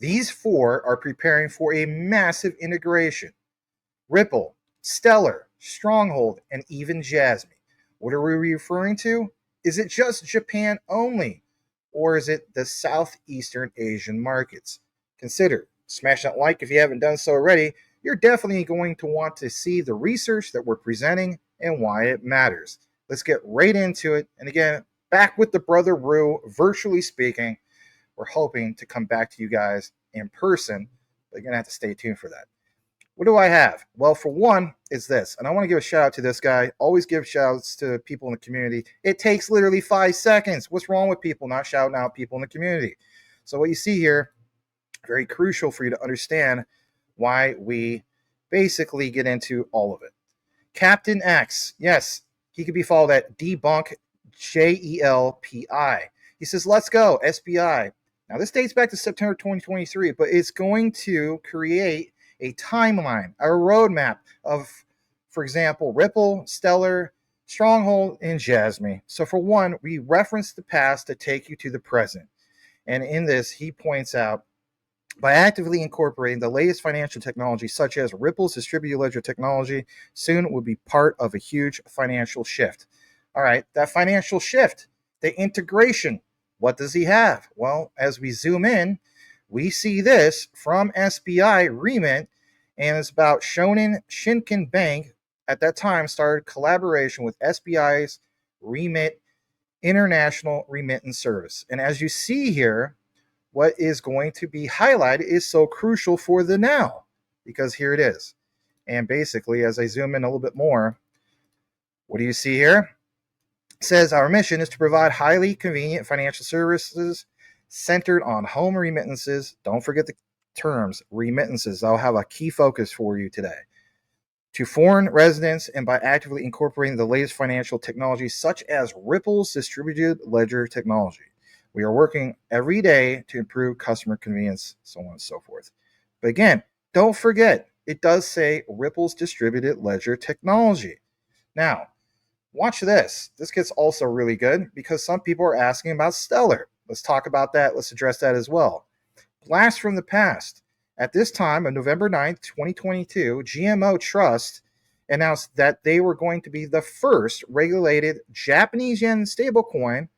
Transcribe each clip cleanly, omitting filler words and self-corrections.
These four are preparing for a massive integration. Ripple, Stellar, Stronghold, and even Jasmy. What are we referring to? Is it just Japan only? Or is it the Southeastern Asian markets? Consider, smash that like if you haven't done so already. You're definitely going to want to see the research that we're presenting and why it matters. Let's get right into it. And again, back with the Brother Rue, virtually speaking. We're hoping to come back to you guys in person, but you're going to have to stay tuned for that. What do I have? Well, for one, is this. And I want to give a shout out to this guy. Always give shout outs to people in the community. It takes literally 5 seconds. What's wrong with people not shouting out people in the community? So what you see here, very crucial for you to understand why we basically get into all of it. Captain X, yes, he could be followed at debunk JELPI. He says, let's go, SBI. Now, this dates back to September 2023, but it's going to create a timeline, a roadmap of, for example, Ripple, Stellar, Stronghold, and Jasmy. So for one, we reference the past to take you to the present. And in this, he points out, by actively incorporating the latest financial technology, such as Ripple's distributed ledger technology, soon will be part of a huge financial shift. All right, that financial shift, the integration, what does he have? Well, as we zoom in, we see this from SBI Remit, and it's about Shonen Shinkin Bank at that time started collaboration with SBI's Remit International Remittance Service. And as you see here, what is going to be highlighted is so crucial for the now, because here it is. And basically, as I zoom in a little bit more, what do you see here? It says our mission is to provide highly convenient financial services centered on home remittances. Don't forget the terms, remittances. I'll have a key focus for you today. To foreign residents, and by actively incorporating the latest financial technology such as Ripple's distributed ledger technology. We are working every day to improve customer convenience, so on and so forth. But again, don't forget, it does say Ripple's distributed ledger technology. Now, watch this. This gets also really good because some people are asking about Stellar. Let's talk about that. Let's address that as well. Blast from the past. At this time, on November 9th, 2022, GMO Trust announced that they were going to be the first regulated Japanese yen stablecoin,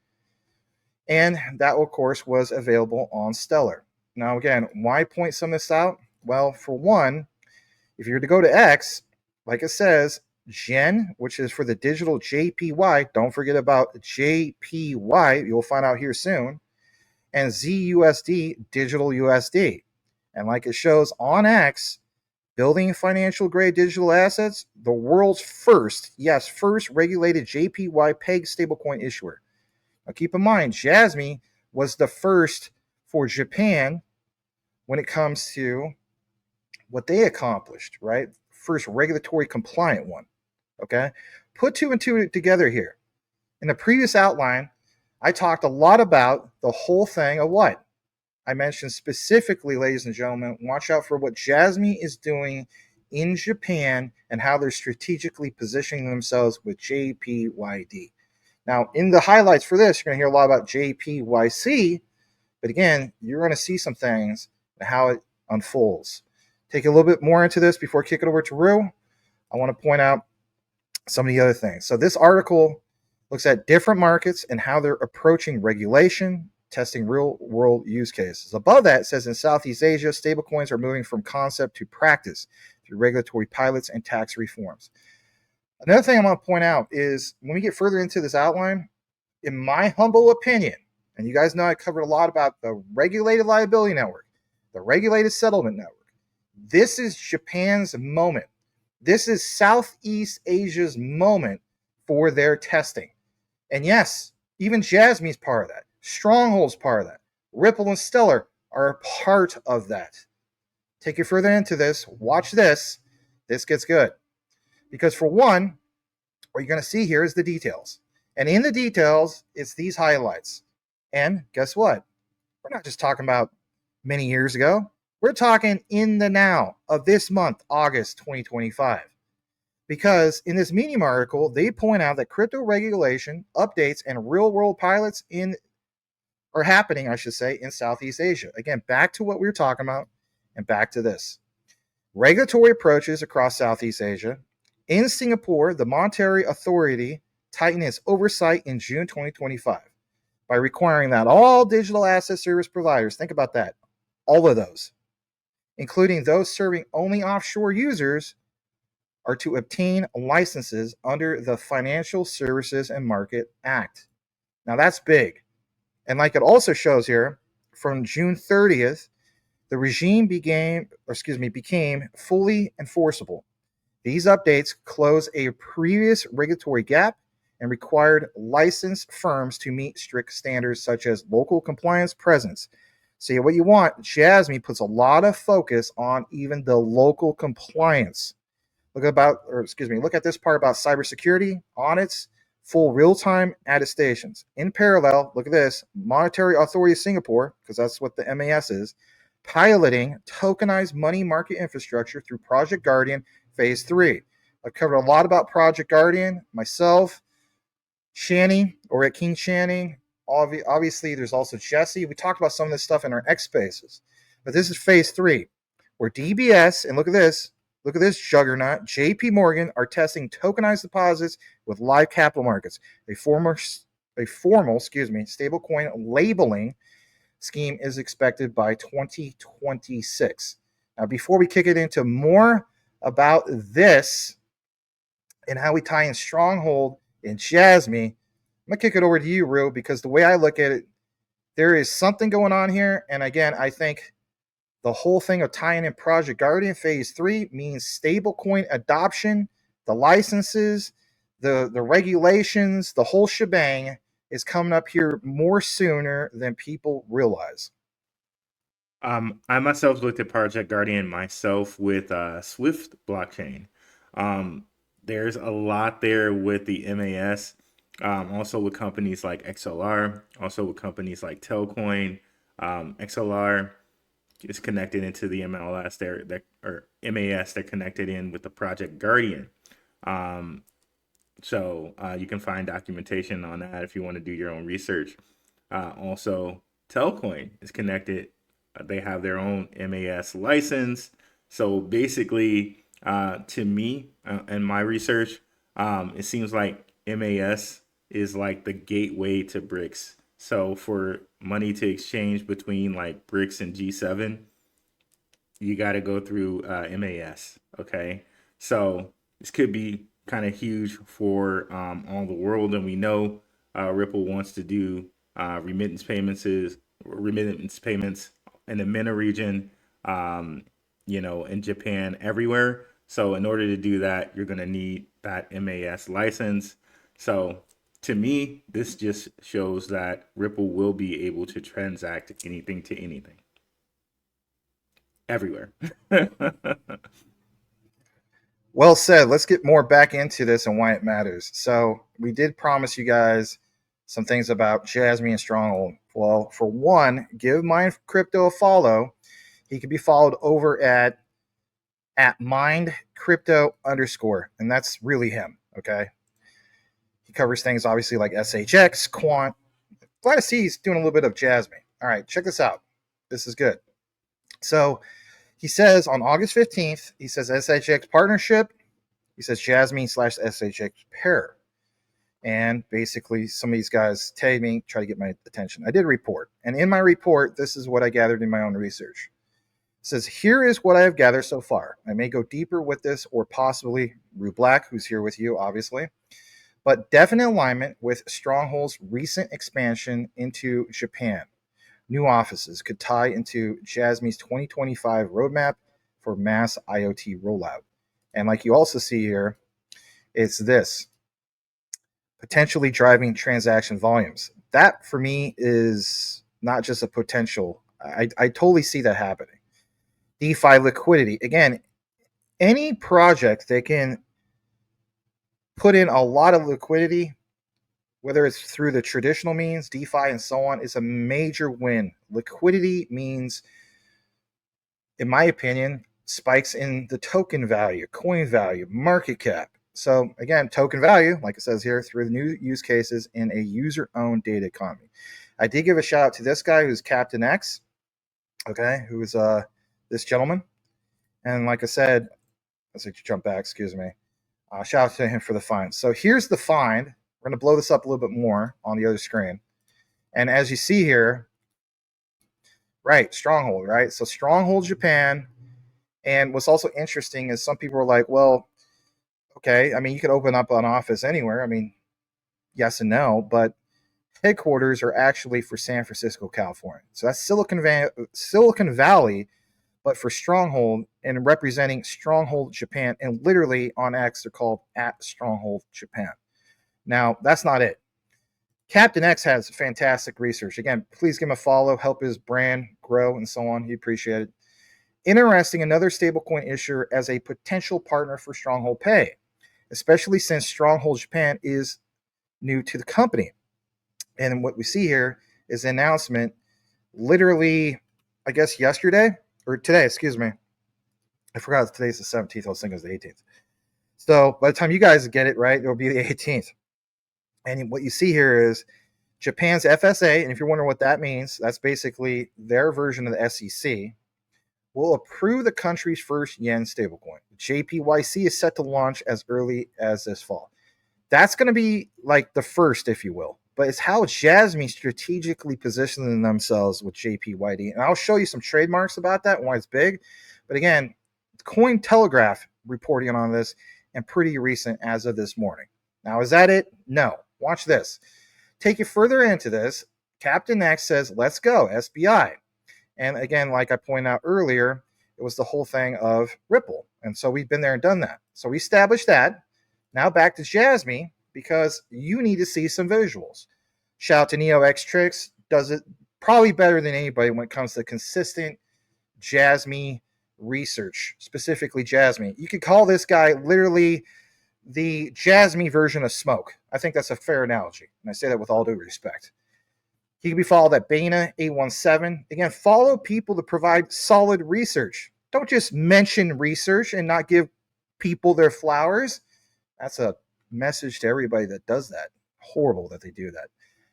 and that, of course, was available on Stellar. Now, again, why point some of this out? Well, for one, if you were to go to X, like it says, GYEN, which is for the digital JPY, don't forget about JPY, you'll find out here soon, and ZUSD, digital USD. And like it shows on X, building financial grade digital assets, the world's first, yes, first regulated JPY peg stablecoin issuer. Now keep in mind, Jasmy was the first for Japan when it comes to what they accomplished, right? First regulatory compliant one, okay? Put two and two together here. In the previous outline, I talked a lot about the whole thing of what? I mentioned specifically, ladies and gentlemen, watch out for what Jasmy is doing in Japan and how they're strategically positioning themselves with JPYD. Now, in the highlights for this, you're going to hear a lot about JPYC, but again, you're going to see some things and how it unfolds. Take a little bit more into this before I kick it over to Rue. I want to point out some of the other things. So this article looks at different markets and how they're approaching regulation, testing real-world use cases. Above that, it says in Southeast Asia, stablecoins are moving from concept to practice through regulatory pilots and tax reforms. Another thing I want to point out is when we get further into this outline, in my humble opinion, and you guys know I covered a lot about the regulated liability network, the regulated settlement network. This is Japan's moment. This is Southeast Asia's moment for their testing. And yes, even Jasmy's part of that. Stronghold's part of that. Ripple and Stellar are a part of that. Take you further into this. Watch this. This gets good. Because for one, what you're going to see here is the details. And in the details, it's these highlights. And guess what? We're not just talking about many years ago. We're talking in the now of this month, August 2025. Because in this Medium article, they point out that crypto regulation, updates, and real-world pilots in are happening, I should say, in Southeast Asia. Again, back to what we were talking about and back to this. Regulatory approaches across Southeast Asia. In Singapore, the Monetary Authority tightened its oversight in June 2025 by requiring that all digital asset service providers, think about that, all of those, including those serving only offshore users, are to obtain licenses under the Financial Services and Market Act. Now that's big. And like it also shows here, from June 30th, the regime became fully enforceable. These updates close a previous regulatory gap and required licensed firms to meet strict standards such as local compliance presence. See, what you want, Jasmy puts a lot of focus on even the local compliance. Look at this part about cybersecurity, audits, full real-time attestations. In parallel, look at this, Monetary Authority of Singapore, because that's what the MAS is, piloting tokenized money market infrastructure through Project Guardian Phase 3. I've covered a lot about Project Guardian, myself, Shanny, or at King Shanny. Obviously, there's also Jesse. We talked about some of this stuff in our X Spaces. But this is Phase 3, where DBS, and look at this juggernaut, JP Morgan, are testing tokenized deposits with live capital markets. A formal stablecoin labeling scheme is expected by 2026. Now, before we kick it into more about this and how we tie in Stronghold and Jasmy, I'm going to kick it over to you, Rue, because the way I look at it, there is something going on here. And again, I think the whole thing of tying in Project Guardian Phase 3 means stablecoin adoption, the licenses, the regulations, the whole shebang is coming up here more sooner than people realize. I myself looked at Project Guardian myself with Swift blockchain. There's a lot there with the MAS, also with companies like XLR, also with companies like Telcoin. XLR is connected into the MLS or MAS. They're connected in with the Project Guardian. So you can find documentation on that if you want to do your own research. Also, Telcoin is connected. They have their own MAS license. So basically, to me and my research, it seems like MAS is like the gateway to BRICS. So for money to exchange between like BRICS and G7, you got to go through MAS. Okay, so this could be kind of huge for all the world, and we know Ripple wants to do remittance payments in the MENA region, in Japan, everywhere. So in order to do that, you're going to need that MAS license. So to me, this just shows that Ripple will be able to transact anything to anything, everywhere. Well said. Let's get more back into this and why it matters. So we did promise you guys some things about Jasmy and Stronghold. Well, for one, give Mind Crypto a follow. He can be followed over at Mind Crypto _, and that's really him. Okay. He covers things obviously like SHX, Quant. Glad to see he's doing a little bit of Jasmy. All right, check this out. This is good. So he says on August 15th, he says SHX partnership. He says Jasmy / SHX pair. And basically, some of these guys tag me, try to get my attention. I did a report. And in my report, this is what I gathered in my own research. It says, here is what I have gathered so far. I may go deeper with this, or possibly Rue Black, who's here with you, obviously. But definite alignment with Stronghold's recent expansion into Japan. New offices could tie into Jasmy's 2025 roadmap for mass IoT rollout. And like you also see here, it's this. Potentially driving transaction volumes. That for me is not just a potential. I totally see that happening. DeFi liquidity. Again, any project that can put in a lot of liquidity, whether it's through the traditional means, DeFi and so on, is a major win. Liquidity means, in my opinion, spikes in the token value, coin value, market cap. So again, token value, like it says here, through the new use cases in a user-owned data economy. I did give a shout out to this guy who's Captain X, okay, who is this gentleman. And like I said, let's jump back, excuse me. Shout out to him for the find. So here's the find. We're going to blow this up a little bit more on the other screen. And as you see here, right, Stronghold, right? So Stronghold Japan. And what's also interesting is some people are like, well, okay, I mean, you could open up an office anywhere. I mean, yes and no, but headquarters are actually for San Francisco, California. So that's Silicon Valley, but for Stronghold and representing Stronghold Japan. And literally on X, they're called @Stronghold Japan. Now, that's not it. Captain X has fantastic research. Again, please give him a follow, help his brand grow and so on. He appreciate it. Interesting, another stablecoin issuer as a potential partner for Stronghold Pay, especially since Stronghold Japan is new to the company. And what we see here is an announcement literally, I guess, yesterday or today, excuse me. I forgot today's the 17th. I was thinking it was the 18th. So by the time you guys get it, right, it'll be the 18th. And what you see here is Japan's FSA. And if you're wondering what that means, that's basically their version of the SEC, will approve the country's first yen stablecoin. JPYC is set to launch as early as this fall. That's going to be like the first, if you will. But it's how Jasmy strategically positioning themselves with JPYD. And I'll show you some trademarks about that and why it's big. But again, Cointelegraph reporting on this and pretty recent as of this morning. Now, is that it? No. Watch this. Take you further into this. Captain X says, let's go, SBI. And again, like I pointed out earlier, it was the whole thing of Ripple. And so we've been there and done that. So we established that. Now back to Jasmy, because you need to see some visuals. Shout out to NeoXTricks, does it probably better than anybody when it comes to consistent Jasmy research, specifically Jasmy. You could call this guy literally the Jasmy version of Smoke. I think that's a fair analogy, and I say that with all due respect. He can be followed at Bana817. Again, follow people to provide solid research. Don't just mention research and not give people their flowers. That's a message to everybody that does that. Horrible that they do that.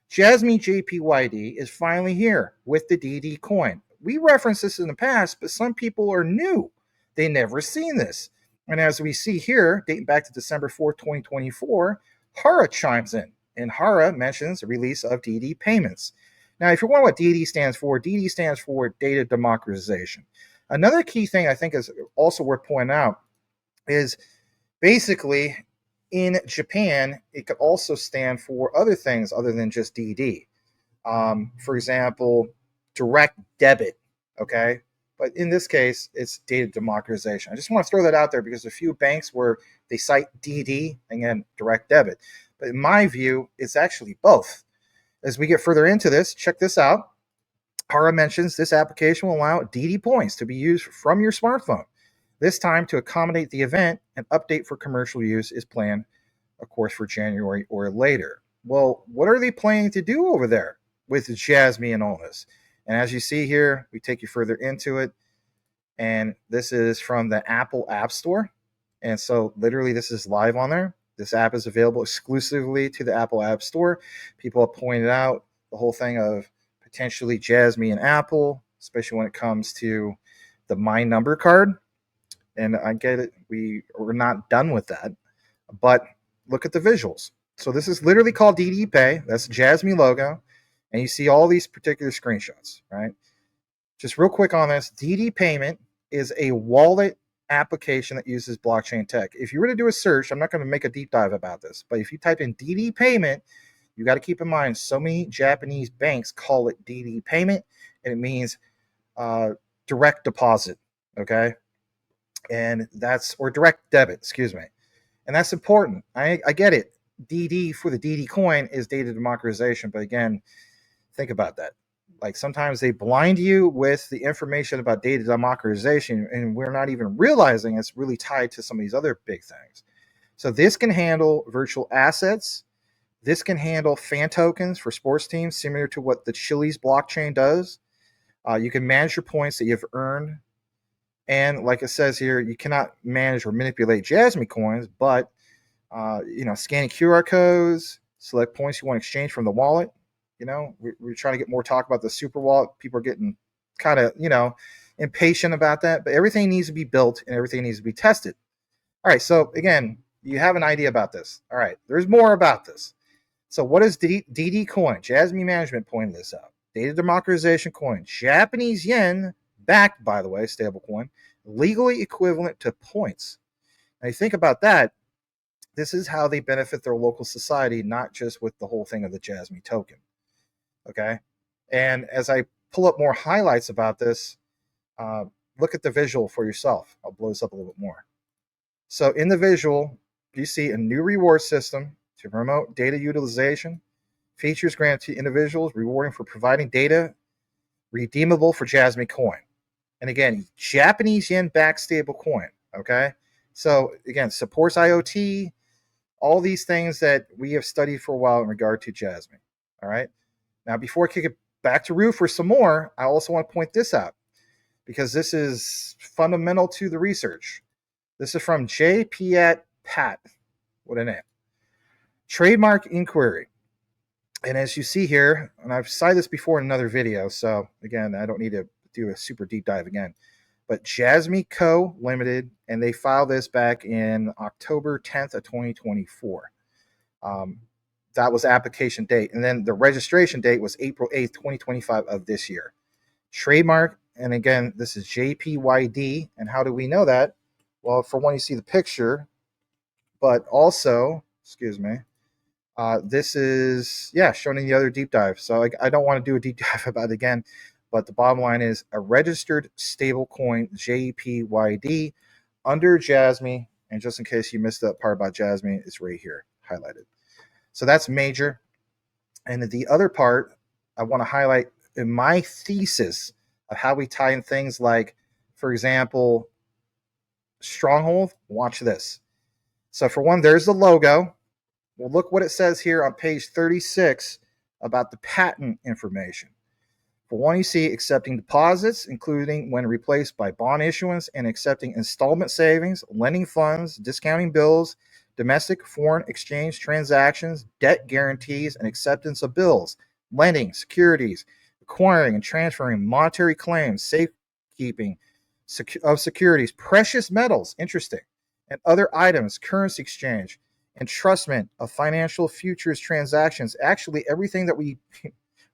Jasmy JPYD is finally here with the DD coin. We referenced this in the past, but some people are new. They never seen this. And as we see here, dating back to December 4th, 2024, Hara chimes in. And Hara mentions the release of DD payments. Now, if you're wondering what DD stands for data democratization. Another key thing I think is also worth pointing out is basically in Japan, it could also stand for other things other than just DD. For example, direct debit, okay? But in this case, it's data democratization. I just want to throw that out there because a few banks where they cite DD, again, direct debit. But in my view, it's actually both. As we get further into this, check this out. Hara mentions this application will allow DD points to be used from your smartphone. This time to accommodate the event, an update for commercial use is planned, of course, for January or later. Well, what are they planning to do over there with Jasmy and all this? And as you see here, we take you further into it. And this is from the Apple App Store. And so literally this is live on there. This app is available exclusively to the Apple App Store. People have pointed out the whole thing of potentially Jasmy and Apple, especially when it comes to the My Number card. And I get it. We're not done with that. But look at the visuals. So this is literally called DD Pay. That's Jasmy logo. And you see all these particular screenshots, right? Just real quick on this, DD Payment is a wallet application that uses blockchain tech. If you were to do a search, I'm not going to make a deep dive about this, but if you type in DD Payment, you got to keep in mind so many Japanese banks call it DD Payment, and it means direct deposit, okay? And that's, or direct debit, excuse me. And that's important. I get it. DD for the DD coin is data democratization, but again, think about that. Like sometimes they blind you with the information about data democratization, and we're not even realizing it's really tied to some of these other big things. So this can handle virtual assets. This can handle fan tokens for sports teams, similar to what the Chili's blockchain does. You can manage your points that you've earned. And like it says here, you cannot manage or manipulate Jasmy coins, but scanning QR codes, select points you want to exchange from the wallet, You know, we're trying to get more talk about the super wallet. People are getting kind of, impatient about that, but everything needs to be built and everything needs to be tested. All right. So again, you have an idea about this. All right. There's more about this. So what is DD coin? Jasmy Management pointed this out. Data democratization coin, Japanese yen backed, by the way, stablecoin, legally equivalent to points. Now you think about that. This is how they benefit their local society, not just with the whole thing of the Jasmy token. Okay. And as I pull up more highlights about this, uh, look at the visual for yourself. I'll blow this up a little bit more. So in the visual, you see a new reward system to promote data utilization. Features granted to individuals rewarding for providing data redeemable for Jasmy coin. And again, Japanese yen backed stable coin. Okay. So again, supports IoT, all these things that we have studied for a while in regard to Jasmy. All right. Now, before I kick it back to Rue for some more, I also want to point this out because this is fundamental to the research. This is from JPYD. What a name. Trademark inquiry. And as you see here, and I've cited this before in another video, so again, I don't need to do a super deep dive again, but Jasmy Co. Limited, and they filed this back in October 10th of 2024. That was application date. And then the registration date was April 8th, 2025 of this year. Trademark, and again, this is JPYD. And how do we know that? Well, for one, you see the picture, but also, excuse me, this is, shown in the other deep dive. So I don't want to do a deep dive about it again, but the bottom line is a registered stablecoin, JPYD, under Jasmy. And just in case you missed that part about Jasmy, it's right here highlighted. So that's major. And the other part I want to highlight in my thesis of how we tie in things like, for example, Stronghold. Watch this. So for one, there's the logo. Well, look what it says here on page 36 about the patent information. For one, you see accepting deposits, including when replaced by bond issuance, and accepting installment savings, lending funds, discounting bills, domestic foreign exchange transactions, debt guarantees, and acceptance of bills, lending, securities, acquiring and transferring monetary claims, safekeeping of securities, precious metals, interesting, and other items, currency exchange, entrustment of financial futures transactions. Actually, everything that we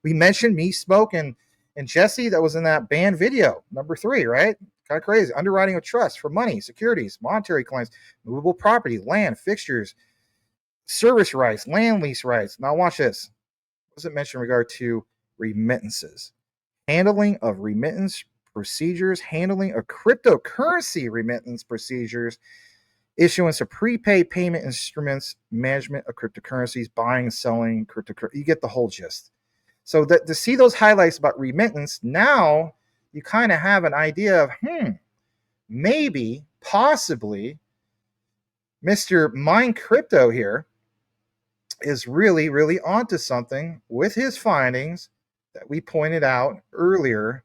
mentioned, me, Smoke, and Jesse, that was in that banned video, number 3, right? Kind of crazy. Underwriting of trust for money, securities, monetary claims, movable property, land, fixtures, service rights, land lease rights. Now watch this. What does it mention in regard to remittances? Handling of remittance procedures, handling of cryptocurrency remittance procedures, issuance of prepaid payment instruments, management of cryptocurrencies, buying and selling cryptocurrency. You get the whole gist. So that to see those highlights about remittance, now you kind of have an idea of, maybe, possibly, Mr. Mine Crypto here is really, really onto something with his findings that we pointed out earlier.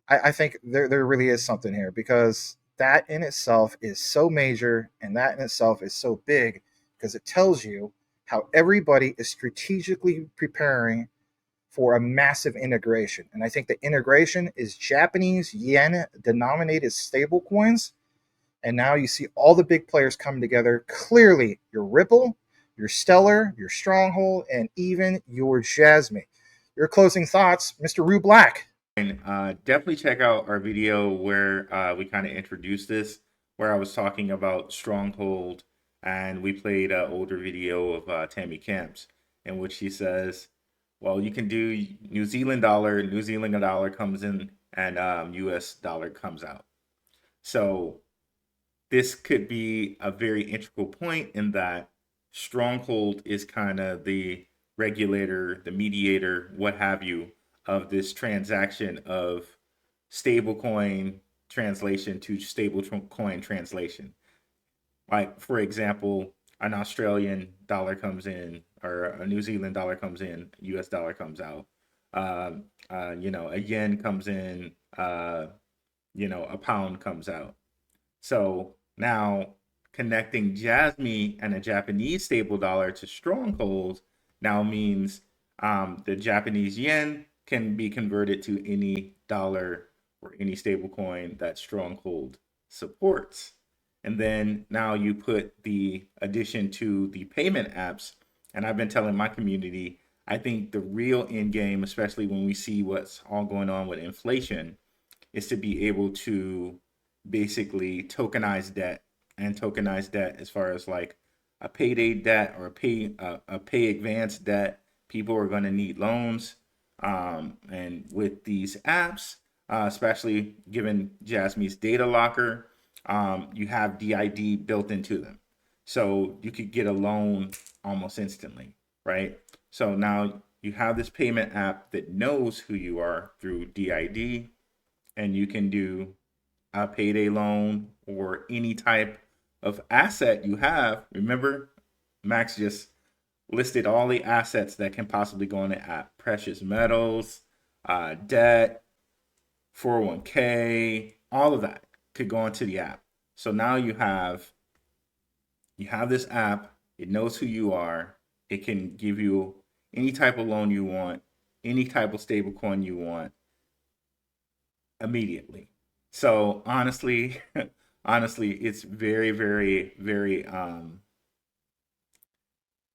I think there really is something here, because that in itself is so major, and that in itself is so big, because it tells you how everybody is strategically preparing for a massive integration. And I think the integration is Japanese yen denominated stable coins. And now you see all the big players coming together. Clearly, your Ripple, your Stellar, your Stronghold, and even your Jasmy. Your closing thoughts, Mr. Rue Black. And definitely check out our video where we kind of introduced this, where I was talking about Stronghold, and we played an older video of Tammy Camps, in which she says, well, you can do New Zealand dollar comes in, and US dollar comes out. So this could be a very integral point in that Stronghold is kind of the regulator, the mediator, what have you, of this transaction of stablecoin translation to stablecoin translation. Like, for example, an Australian dollar comes in, or a New Zealand dollar comes in, US dollar comes out. A yen comes in, a pound comes out. So now connecting Jasmy and a Japanese stable dollar to Stronghold now means The Japanese yen can be converted to any dollar or any stablecoin that Stronghold supports. And then now you put the addition to the payment apps. And I've been telling my community, I think the real end game, especially when we see what's all going on with inflation, is to be able to basically tokenize debt, and tokenize debt as far as like a payday debt or a pay advance debt. People are going to need loans, and with these apps, especially given Jasmy's data locker, you have DID built into them, so you could get a loan almost instantly, right? So now you have this payment app that knows who you are through DID, and you can do a payday loan or any type of asset you have. Remember, Max just listed all the assets that can possibly go on the app: precious metals, debt, 401k, all of that could go into the app. So now you have this app. It knows who you are. It can give you any type of loan you want, any type of stablecoin you want immediately. So honestly, honestly, it's very, very, very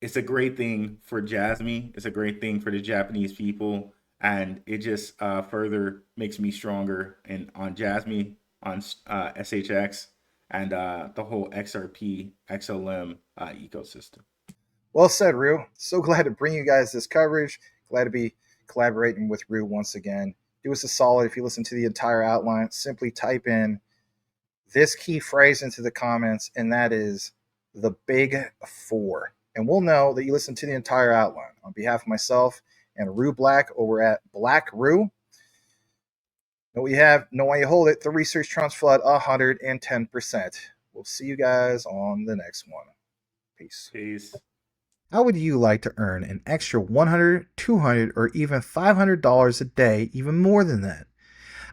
it's a great thing for Jasmy. It's a great thing for the Japanese people, and it just further makes me stronger and on Jasmy, on SHX, and the whole XRP XLM ecosystem. Well said, Rue. So glad to bring you guys this coverage. Glad to be collaborating with Rue once again. Do us a solid if you listen to the entire outline. Simply type in this key phrase into the comments, and that is the big four. And we'll know that you listened to the entire outline. On behalf of myself and Rue Black over at Blackrue, know what you have, know why you hold it. The research trumps flood 110%. We'll see you guys on the next one. Peace. Peace. How would you like to earn an extra $100, $200, or even $500 a day, even more than that?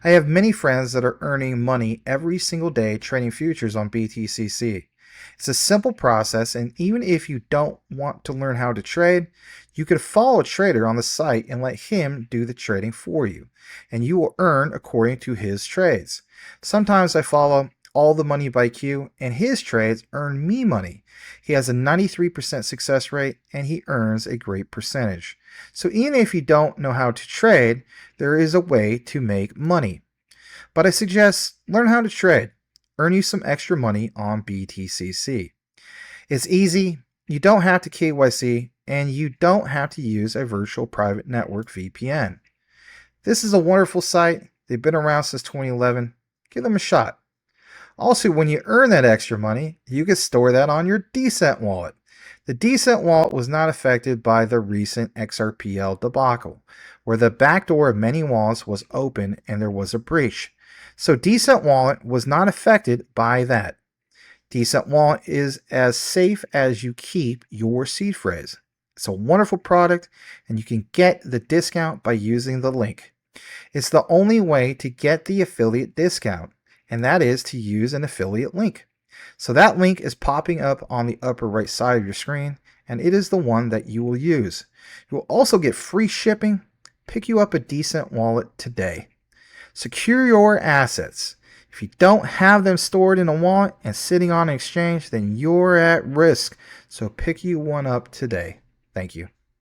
I have many friends that are earning money every single day trading futures on BTCC. It's a simple process, and even if you don't want to learn how to trade, you could follow a trader on the site and let him do the trading for you, and you will earn according to his trades. Sometimes I follow All the Money by Q, and his trades earn me money. He has a 93% success rate, and he earns a great percentage. So even if you don't know how to trade, there is a way to make money. But I suggest learn how to trade. Earn you some extra money on BTCC. It's easy, you don't have to KYC, and you don't have to use a virtual private network VPN. This is a wonderful site. They've been around since 2011. Give them a shot. Also, when you earn that extra money, you can store that on your DCENT wallet. The DCENT wallet was not affected by the recent XRPL debacle, where the backdoor of many wallets was open and there was a breach. So DCENT wallet was not affected by that. DCENT wallet is as safe as you keep your seed phrase. It's a wonderful product, and you can get the discount by using the link. It's the only way to get the affiliate discount, and that is to use an affiliate link. So that link is popping up on the upper right side of your screen, and it is the one that you will use. You will also get free shipping. Pick you up a DCENT wallet today. Secure your assets. If you don't have them stored in a wallet and sitting on an exchange, then you're at risk. So pick you one up today. Thank you.